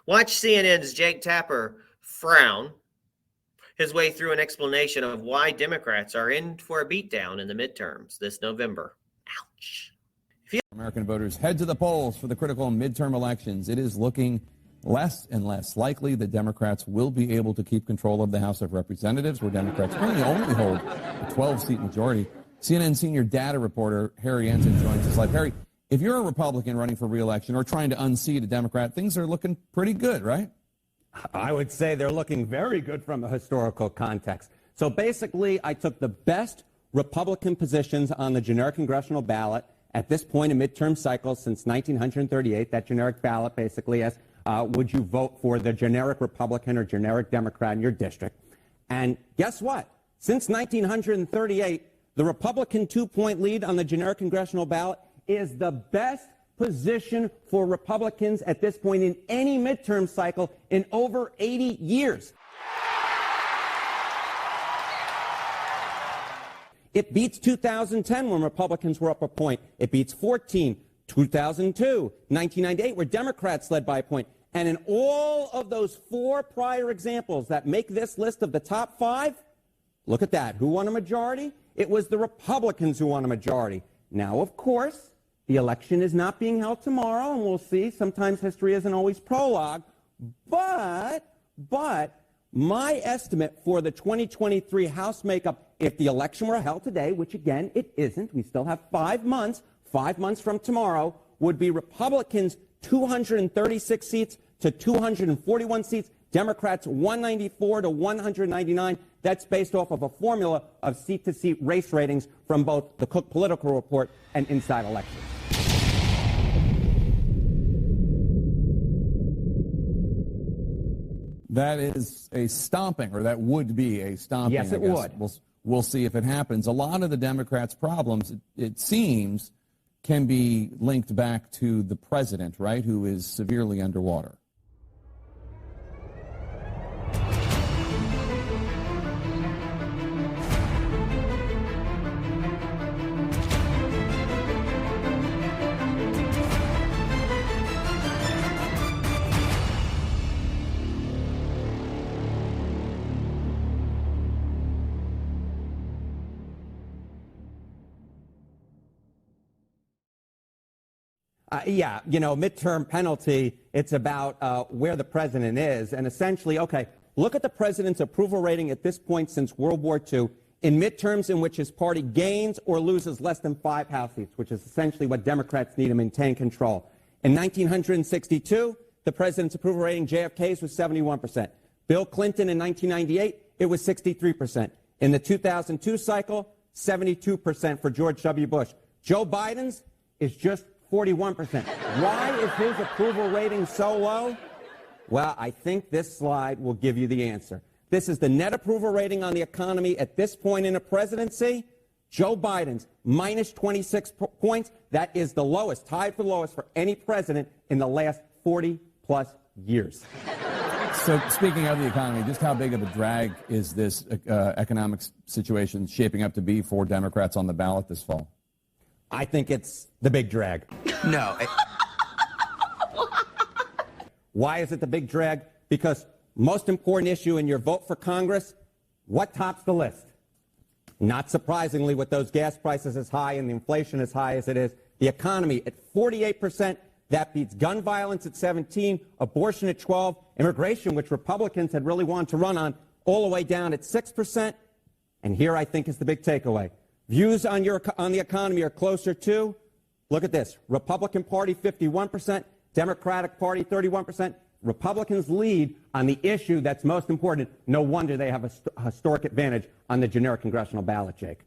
Watch CNN's Jake Tapper frown his way through an explanation of why Democrats are in for a beatdown in the midterms this November. Ouch. American voters head to the polls for the critical midterm elections. It is looking less and less likely that Democrats will be able to keep control of the House of Representatives, where Democrats currently only hold a 12-seat majority. CNN senior data reporter Harry Ensign joins us live. Harry, if you're a Republican running for re-election or trying to unseat a Democrat, things are looking pretty good, right? I would say they're looking very good from a historical context. So basically, I took the best Republican positions on the generic congressional ballot at this point in midterm cycles since 1938. That generic ballot basically asks, would you vote for the generic Republican or generic Democrat in your district? And guess what? Since 1938, the Republican 2-point lead on the generic congressional ballot is the best position for Republicans at this point in any midterm cycle in over 80 years. It beats 2010 when Republicans were up a point. It beats 2014, 2002, 1998, where Democrats led by a point. And in all of those 4 prior examples that make this list of the top 5, look at that. Who won a majority? It was the Republicans who won a majority. Now, of course, the election is not being held tomorrow, and we'll see. Sometimes history isn't always prologue. But my estimate for the 2023 House makeup, if the election were held today, which again it isn't, we still have 5 months from tomorrow, would be Republicans 236 seats to 241 seats, Democrats 194 to 199. That's based off of a formula of seat-to-seat race ratings from both the Cook Political Report and Inside Elections. That is a stomping, or that would be a stomping. Yes, it would. We'll see if it happens. A lot of the Democrats' problems, it seems, can be linked back to the president, right, who is severely underwater. Yeah, you know, midterm penalty, it's about where the president is. And essentially, okay, look at the president's approval rating at this point since World War II in midterms in which his party gains or loses less than 5 House seats, which is essentially what Democrats need to maintain control. In 1962, the president's approval rating, JFK's, was 71%. Bill Clinton in 1998, it was 63%. In the 2002 cycle, 72% for George W. Bush. Joe Biden's is just 41%. Why is his approval rating so low? Well, I think this slide will give you the answer. This is the net approval rating on the economy at this point in a presidency. Joe Biden's minus 26 points. That is the lowest, tied for the lowest for any president in the last 40-plus years. So speaking of the economy, just how big of a drag is this economic situation shaping up to be for Democrats on the ballot this fall? I think it's the big drag. No. Why is it the big drag? Because most important issue in your vote for Congress, what tops the list? Not surprisingly, with those gas prices as high and the inflation as high as it is, the economy at 48%, that beats gun violence at 17, abortion at 12, immigration, which Republicans had really wanted to run on, all the way down at 6%. And here I think is the big takeaway. Views on the economy are closer to, look at this, Republican Party 51%, Democratic Party 31%. Republicans lead on the issue that's most important. No wonder they have a historic advantage on the generic congressional ballot, Jake.